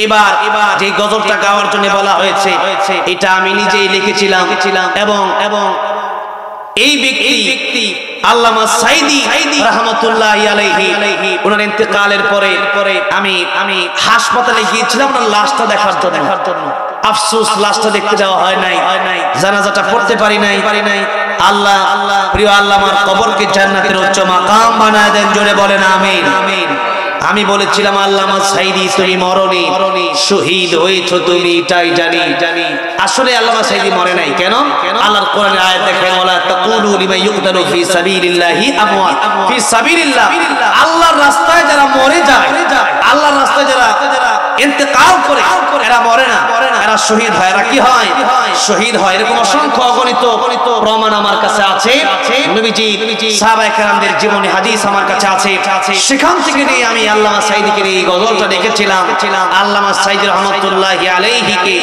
এবার যে গজলটা গাওয়ার জন্য বলা হয়েছে এটা আমি নিজেই লিখেছিলাম এবং এই ব্যক্তি আল্লামা সাইদি রাহমাতুল্লাহি আলাইহি ওনার ইন্তেকালের পরে আমি হাসপাতালে গিয়েছিলাম ওনার লাশটা দেখার জন্য। আফসোস লাশটা দেখতে যাওয়া হয় নাই, জানাজাটা পড়তে পারি নাই। আল্লাহ প্রিয় আল্লামার কবরকে জান্নাতের উচ্চ মাকাম বানায় দেন, জোরে বলেন আমিন। আমি বলেছিলাম আল্লামা সাইদি তুমি মরনি, শহীদ হয়েছো তুমি, এটাই জানি। আসলে আল্লামা সাইদি মরে নাই। কেন? আল্লাহর কোরআনের আয়াত দেখেন, ওয়ালা তাকুলু লিমান ইউকতালু ফি সাবিলিল্লাহি আমওয়াত। ফি সাবিলিল্লাহ, আল্লাহর রাস্তায় যারা মরে যায়, আল্লাহর রাস্তায় যারা ইন্তেকাল করে এরা মরে না, এরা শহীদ হয়। এরা কি হয়? শহীদ হয়। এরকম অসংখ্য অগণিত প্রমাণ আমার কাছে আছে। নবীজি সাহাবায়ে কেরামদের জীবনী হাদিস আমার কাছে আছে। সেখান থেকে নিয়ে আমি আল্লামা সাইদিকে নিয়ে এই গজলটা লিখেছিলাম। আল্লামা সাইদি রাহমাতুল্লাহি আলাইহিকে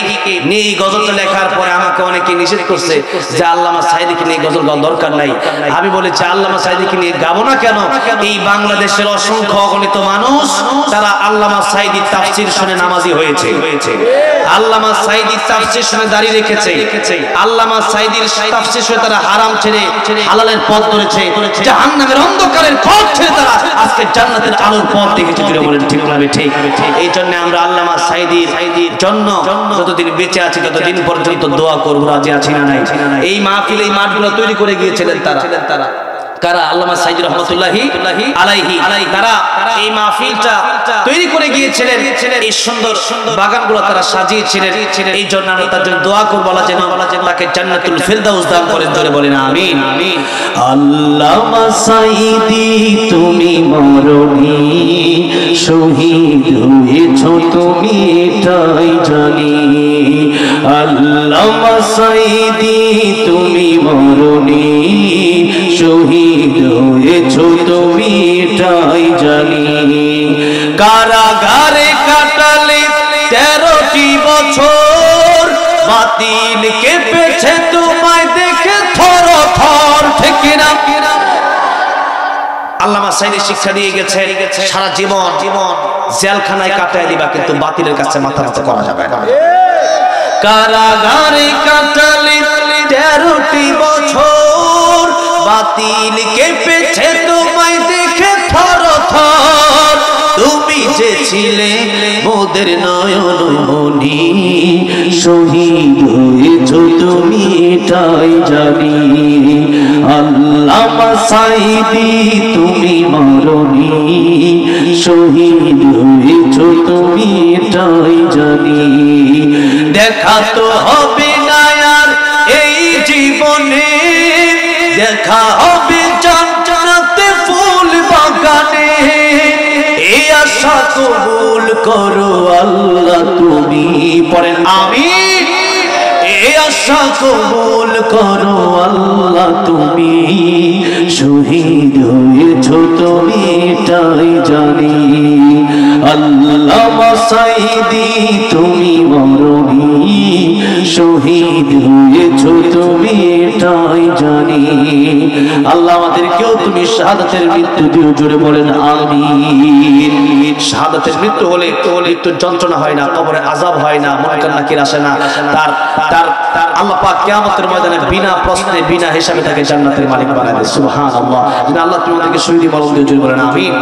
নিয়ে এই গজলটা লেখার পরে আমাকে অনেকে নিষেধ করছে যে আল্লামা সাইদিকে নিয়ে গজল গাওয়ার দরকার নাই। আমি বলেছি আল্লামা সাইদিকে নিয়ে গাবো না কেন? এই বাংলাদেশের অসংখ্য অগণিত মানুষ তারা আল্লামা সাইদির তাফসীর শুনে নামাজি হয়েছে। আল্লামা সাইদির তাফসীর শুনে দাঁড়িয়ে রেখেছে। আল্লামা সাইদির তাফসীর শুনে তারা হারাম ছেড়ে হালালের পথ ধরেছে, জাহান্নামের অন্ধকারের পথ ছেড়ে তারা আজকে জান্নাতের আলোর পথ দেখেছে। জুড়ে বলেন ঠিক না? ঠিক। এই জন্য আমরা আল্লামা সাইদির জন্য যতদিন বেঁচে আছি ততদিন পর্যন্ত দোয়া করব, রাজি আছি না নাই? এই মাহফিল, এই মাঠগুলো তৈরি করে গিয়েছিলেন তারা কারা? আল্লামা সাইদি রাহমাতুল্লাহি আলাইহি তারা এই মাহফিলটা তৈরি করে গিয়েছিলেন। এই সুন্দর বাগানগুলো তারা সাজিয়েছিলেন। এই জন্য আমরা তার জন্য দোয়া করব, আল্লাহ যেন তাকে জান্নাতুল ফিরদাউস দান করেন, জোরে বলেন আমিন। আল্লামা সাইদি তুমি মরনি, শহীদ হয়েছো তুমি, এটাই জানি। আল্লামা সাইদি তুমি মরনি, শহীদ হয়েছো তুমি, এটাই জানি। কারাগারে কাটালে 13টি বছর, বাতিল কেঁপেছে তোমায় দেখে থর থর, ঠিক না? আল্লামা সাইদি শিক্ষা দিয়ে গেছে সারা জীবন জেলখানায় কাটায় দিবা, কিন্তু বাতিলের কাছে মাথা নত করা যাবে না। কারাগারে কাটালে 13টি বছর, বাতিল কেঁপেছে তোমায় দেখে থর থর, তুমি যে ছিলে মোদের নয়ন মনি, শহীদ হয়েছো তুমি, এটাই জানি। আল্লামা সাইদি তুমি মরনি, শহীদ হয়েছো তুমি, এটাই জানি। দেখা তো হবে না আর এই জীবনে, দেখা হবে জান্নাতে ফুল বাগানে, এই আশা কবুল করো আল্লাহ তুমি, পড়েন আমিন। এই আশা কবুল করো আল্লাহ তুমি, শহীদ হয়েছো তুমি, এটাই জানি। আল্লামা সাইদি তুমি মরনি, শহীদ হয়েছো তুমি, এটাই জানি। আল্লাহ আমাদেরকেও তুমি শাহাদাতের মৃত্যু দিও, জোরে বলেন আমিন। শাহাদাতের মৃত্যু হলে মৃত্যুর যন্ত্রণা হয় না, কবরে আযাব হয় না, মুনকার নাকির আসে না। তার আল্লাহ পাক কিয়ামতের ময়দানে বিনা প্রশ্নে বিনা হিসাবে তাকে জান্নাতের মালিক বানায় দেয়। সুবহানাল্লাহ। আল্লাহ তুমি আমাদেরকে শহীদ মরণ দিও, জোরে বলেন আমিন।